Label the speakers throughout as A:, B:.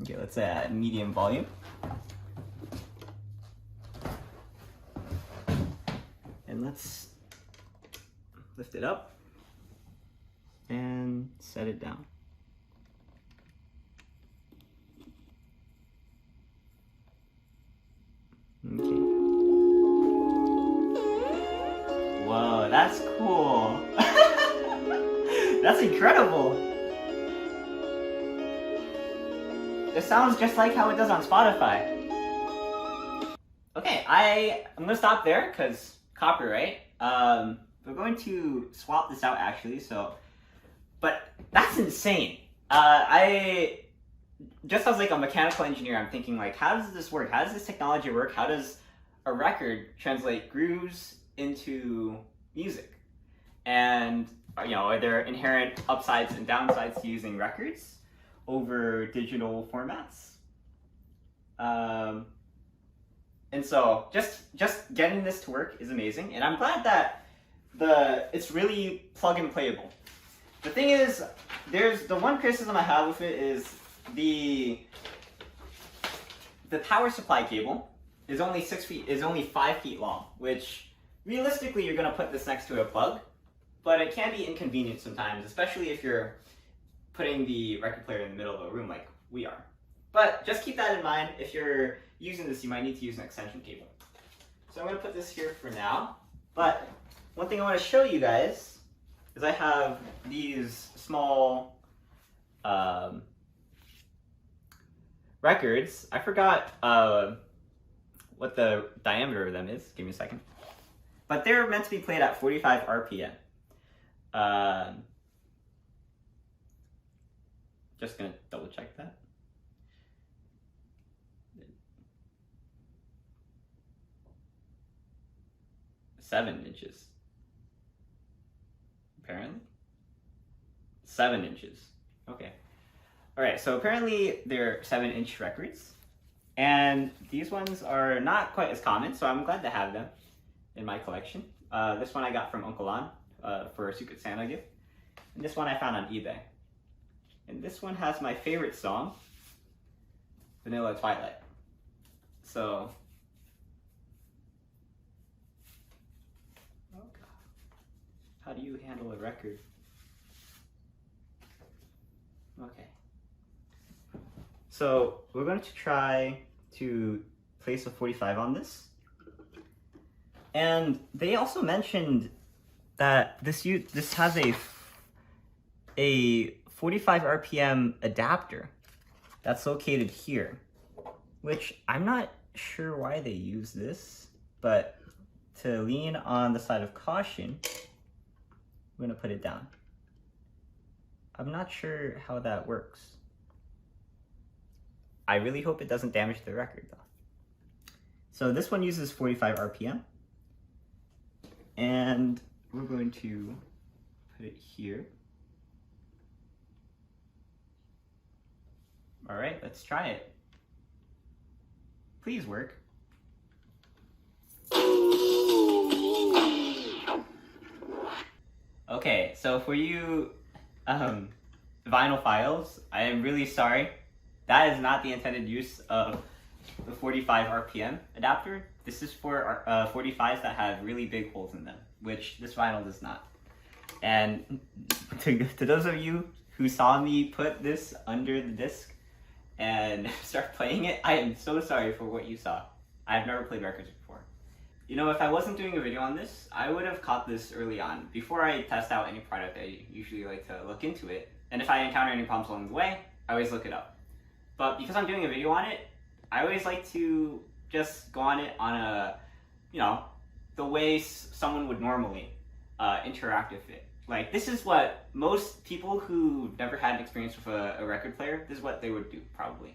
A: Okay, let's add medium volume. And let's lift it up and set it down. Okay. Whoa, that's cool. That's incredible. It sounds just like how it does on Spotify. Okay, I'm gonna stop there because copyright. We're going to swap this out actually, but that's insane. Just as like a mechanical engineer, I'm thinking like, how does this work? How does this technology work? How does a record translate grooves into music? And are there inherent upsides and downsides to using records over digital formats? And so just getting this to work is amazing, and I'm glad that it's really plug and playable. The thing is, there's the one criticism I have with it is the power supply cable is only 5 feet long, which realistically you're gonna put this next to a plug, but it can be inconvenient sometimes, especially if you're putting the record player in the middle of a room like we are. But just keep that in mind. If you're using this, you might need to use an extension cable. So I'm gonna put this here for now, but one thing I want to show you guys is I have these small records. I forgot what the diameter of them is. Give me a second. But they're meant to be played at 45 RPM. Just gonna double check that. Seven inches. Apparently. 7 inches. Okay. Alright, so apparently they're 7-inch records. And these ones are not quite as common, so I'm glad to have them in my collection. This one I got from Uncle An for a Secret Santa gift. And this one I found on eBay. And this one has my favorite song, Vanilla Twilight. So, oh God. How do you handle a record? Okay. So we're going to try to place a 45 on this. And they also mentioned that this has a 45 RPM adapter that's located here, which I'm not sure why they use this, but to lean on the side of caution, I'm gonna put it down. I'm not sure how that works. I really hope it doesn't damage the record though. So this one uses 45 RPM, and we're going to put it here. All right, let's try it. Please work. Okay, so for you vinyl files, I am really sorry. That is not the intended use of the 45 RPM adapter. This is for 45s that have really big holes in them, which this vinyl does not. And to those of you who saw me put this under the disc and start playing it, I am so sorry for what you saw. I've never played records before. You know, if I wasn't doing a video on this, I would have caught this early on. Before I test out any product, I usually like to look into it. And if I encounter any problems along the way, I always look it up. But because I'm doing a video on it, I always like to just go on it on a, the way someone would normally interact with it. Like, this is what most people who never had an experience with a record player, this is what they would do, probably.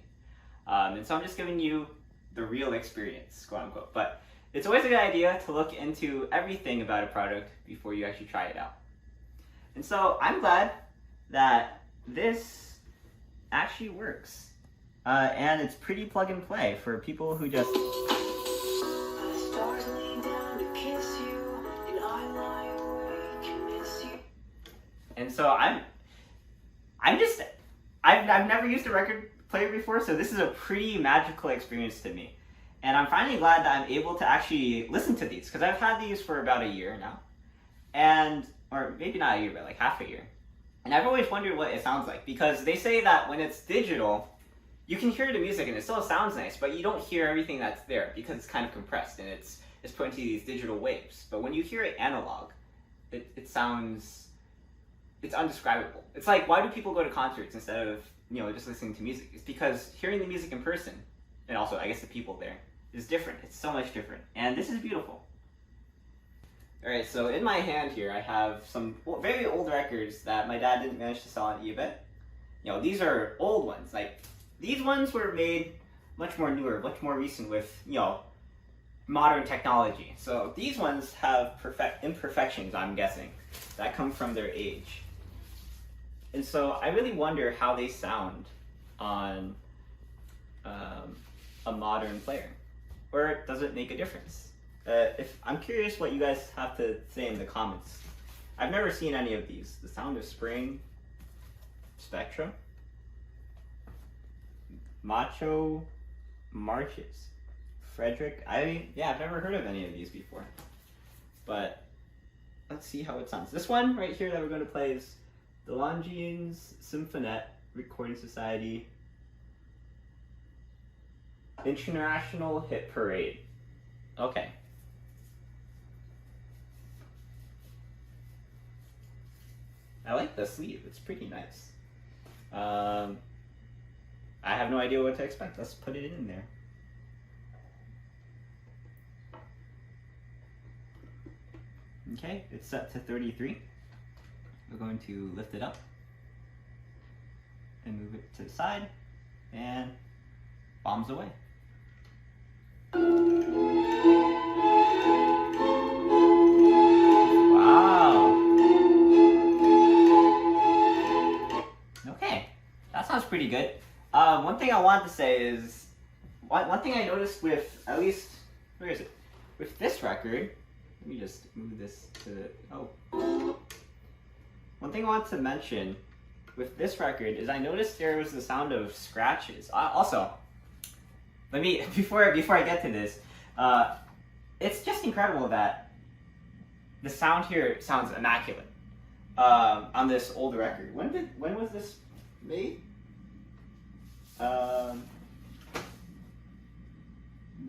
A: And so I'm just giving you the real experience, quote unquote. But it's always a good idea to look into everything about a product before you actually try it out. And so I'm glad that this actually works. And it's pretty plug and play for people who just... And so I've never used a record player before, so this is a pretty magical experience to me. And I'm finally glad that I'm able to actually listen to these, because I've had these for about a year now. And, or maybe not a year, but like half a year. And I've always wondered what it sounds like, because they say that when it's digital, you can hear the music and it still sounds nice, but you don't hear everything that's there because it's kind of compressed and it's put into these digital waves. But when you hear it analog, it sounds, it's undescribable. It's like, why do people go to concerts instead of, you know, just listening to music? It's because hearing the music in person, and also I guess the people there, is different. It's so much different. And this is beautiful. Alright, so in my hand here I have some very old records that my dad didn't manage to sell on eBay. You know, these are old ones. Like, these ones were made much more newer, much more recent with, you know, modern technology. So these ones have imperfections, I'm guessing, that come from their age. And so I really wonder how they sound on a modern player. Or does it make a difference? I'm curious what you guys have to say in the comments. I've never seen any of these. The Sound of Spring, Spectra, Macho Marches, Frederick. I've never heard of any of these before. But let's see how it sounds. This one right here that we're going to play is the Longines Symphonette Recording Society International Hit Parade. Okay. I like the sleeve, it's pretty nice. I have no idea what to expect. Let's put it in there. Okay, it's set to 33. We're going to lift it up and move it to the side and bombs away. Wow. Okay, that sounds pretty good. One thing I wanted to say is, one thing I noticed with, at least, where is it? With this record, let me just move this to, one thing I want to mention with this record is I noticed there was the sound of scratches. Also, let me, before I get to this, it's just incredible that the sound here sounds immaculate on this old record. When was this made?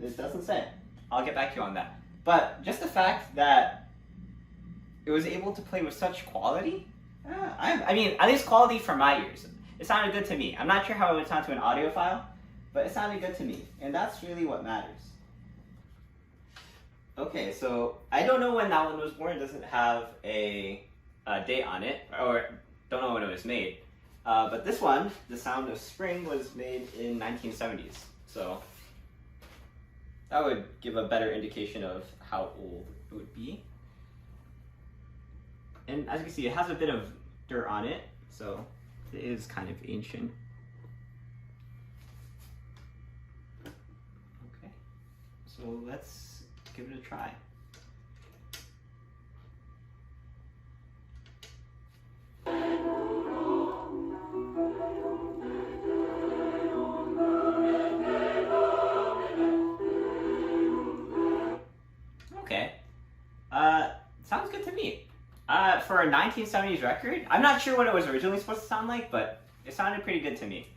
A: It doesn't say. I'll get back to you on that. But just the fact that it was able to play with such quality, I mean, at least quality for my ears. It sounded good to me. I'm not sure how it would sound to an audiophile, but it sounded good to me, and that's really what matters. Okay, so I don't know when that one was born. It doesn't have a date on it, or don't know when it was made. But this one, The Sound of Spring, was made in 1970s. So that would give a better indication of how old it would be. And as you can see, it has a bit of dirt on it, so it is kind of ancient. Okay, so let's give it a try. Okay, sounds good to me. For a 1970s record, I'm not sure what it was originally supposed to sound like, but it sounded pretty good to me.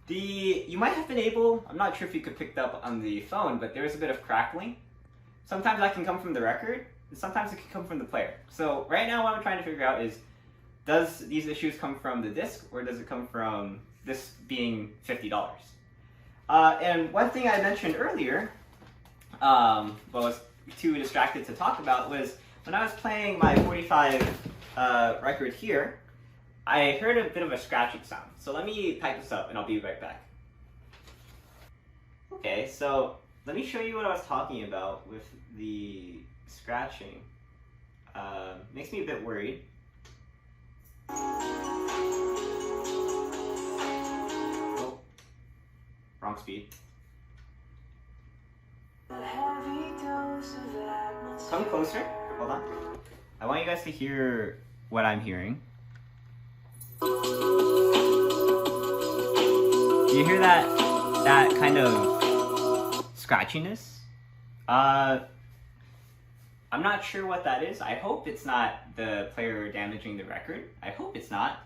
A: You might have been able, I'm not sure if you could pick that up on the phone, but there was a bit of crackling. Sometimes that can come from the record, and sometimes it can come from the player. So right now what I'm trying to figure out is, does these issues come from the disc, or does it come from this being $50? And one thing I mentioned earlier, but was too distracted to talk about, was when I was playing my 45 record here, I heard a bit of a scratching sound. So let me pipe this up and I'll be right back. Okay, so let me show you what I was talking about with the scratching. Makes me a bit worried. Oh, wrong speed. Come closer. Hold on. I want you guys to hear what I'm hearing. You you hear that kind of scratchiness? I'm not sure what that is. I hope it's not the player damaging the record. I hope it's not.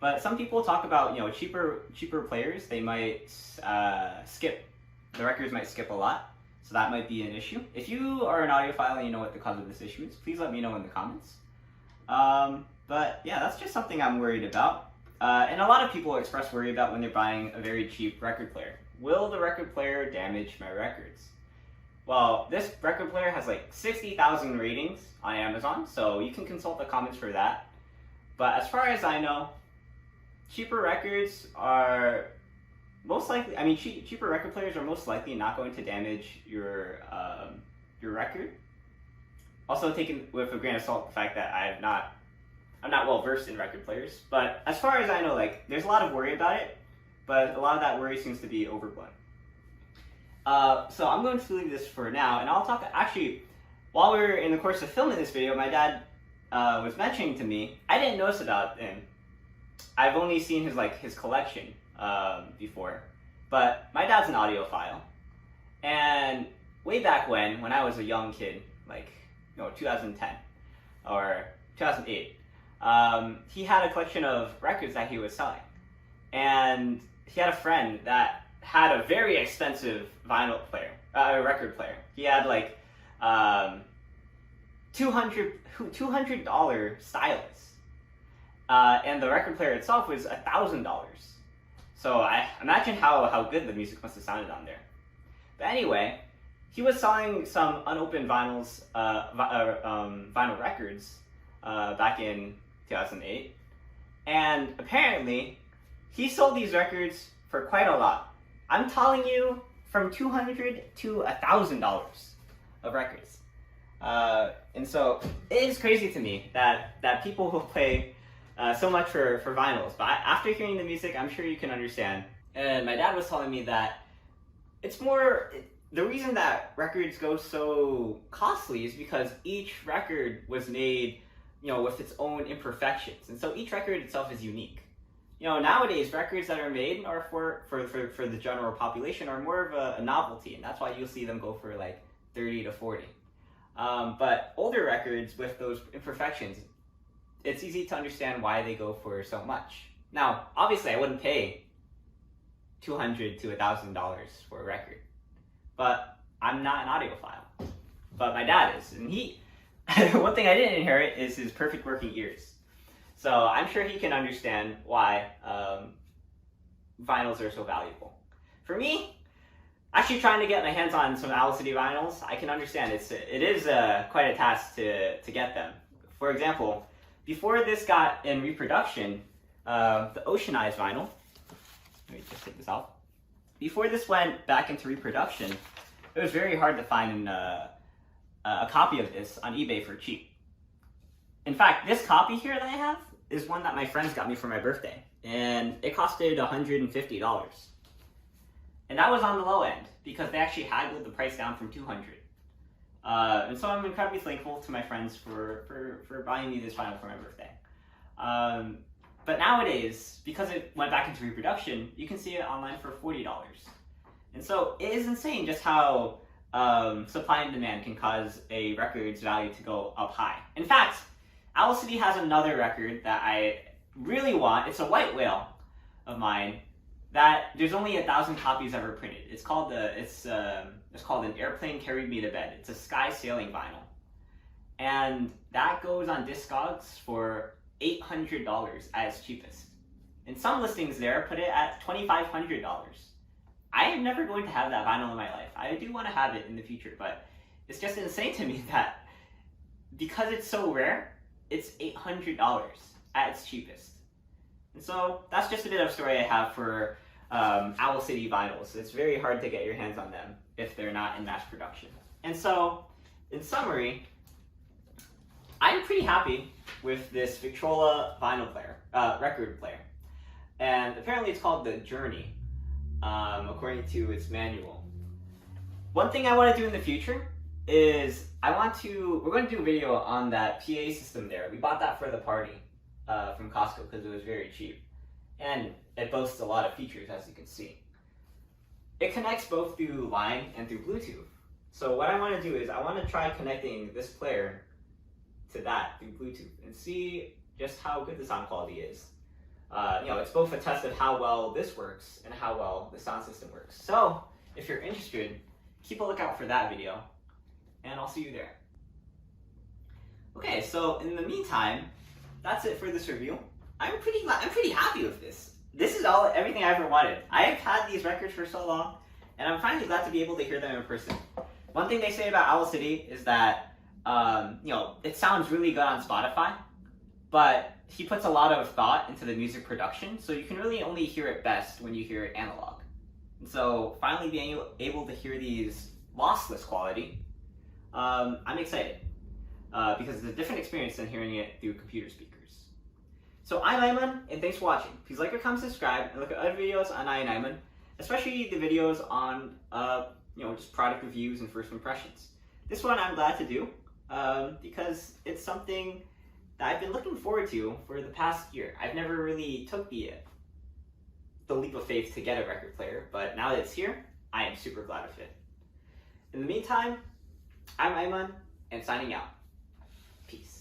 A: But some people talk about, you know, cheaper players, they might skip. The records might skip a lot, so that might be an issue. If you are an audiophile and you know what the cause of this issue is, please let me know in the comments. But yeah, that's just something I'm worried about. And a lot of people express worry about when they're buying a very cheap record player. Will the record player damage my records? Well, this record player has like 60,000 ratings on Amazon, so you can consult the comments for that. But as far as I know, cheaper records are most likely, I mean, cheaper record players are most likely not going to damage your record. Also taken with a grain of salt the fact that I'm not well versed in record players. But as far as I know, like, there's a lot of worry about it, but a lot of that worry seems to be overblown. So I'm going to leave this for now, and I'll talk, actually, while we were in the course of filming this video, my dad was mentioning to me, I didn't notice about him. I've only seen his collection before, but my dad's an audiophile, and way back when I was a young kid, like, 2010 or 2008, he had a collection of records that he was selling, and he had a friend that had a very expensive record player. He had like $200 stylus, and the record player itself was $1,000. So I imagine how good the music must have sounded on there. But anyway, he was selling some unopened vinyls, vinyl records back in 2008, and apparently he sold these records for quite a lot. I'm telling you, from $200 to $1,000 of records. And so it is crazy to me that people will pay so much for vinyls. But after hearing the music, I'm sure you can understand. And my dad was telling me that it's more, the reason that records go so costly is because each record was made, with its own imperfections. And so each record itself is unique. Nowadays, records that are made are for the general population are more of a novelty, and that's why you'll see them go for like 30 to 40. But older records with those imperfections, it's easy to understand why they go for so much. Now, obviously, I wouldn't pay $200 to $1,000 for a record, but I'm not an audiophile. But my dad is, and one thing I didn't inherit is his perfect working ears. So I'm sure he can understand why vinyls are so valuable. For me, actually trying to get my hands on some Owl City vinyls, I can understand it is quite a task to get them. For example, before this got in reproduction, the Ocean Eyes vinyl, let me just take this out. Before this went back into reproduction, it was very hard to find a copy of this on eBay for cheap. In fact, this copy here that I have is one that my friends got me for my birthday, and it costed $150. And that was on the low end, because they actually haggled the price down from $200. And so I'm incredibly thankful to my friends for buying me this vinyl for my birthday. But nowadays, because it went back into reproduction, you can see it online for $40. And so it is insane just how supply and demand can cause a record's value to go up high. In fact, Owl City has another record that I really want. It's a white whale of mine that there's only 1,000 copies ever printed. It's called An Airplane Carried Me to Bed. It's a sky sailing vinyl, and that goes on Discogs for $800 at its cheapest. And some listings there put it at $2,500. I am never going to have that vinyl in my life. I do want to have it in the future, but it's just insane to me that because it's so rare, it's $800 at its cheapest. And so that's just a bit of a story I have for Owl City vinyls. It's very hard to get your hands on them if they're not in mass production. And so, in summary, I'm pretty happy with this Victrola vinyl player, record player. And apparently it's called the Journey, according to its manual. One thing I want to do in the future is we're going to do a video on that PA system there. We bought that for the party from Costco because it was very cheap. And it boasts a lot of features, as you can see. it connects both through line and through Bluetooth. So what I want to do is I want to try connecting this player to that through Bluetooth and see just how good the sound quality is. It's both a test of how well this works and how well the sound system works. So if you're interested, keep a lookout for that video, and I'll see you there. Okay, so in the meantime, that's it for this review. I'm pretty happy with this. This is everything I ever wanted. I have had these records for so long, and I'm finally glad to be able to hear them in person. One thing they say about Owl City is that it sounds really good on Spotify, but he puts a lot of thought into the music production, so you can really only hear it best when you hear it analog. And so finally being able to hear these lossless quality, I'm excited because it's a different experience than hearing it through computer speakers. So I'm Aiman, and thanks for watching. Please like or comment, subscribe, and look at other videos on EyeOnAiman, especially the videos on just product reviews and first impressions. This one I'm glad to do because it's something that I've been looking forward to for the past year. I've never really took the leap of faith to get a record player, but now that it's here, I am super glad of it. In the meantime, I'm Aiman, and signing out. Peace.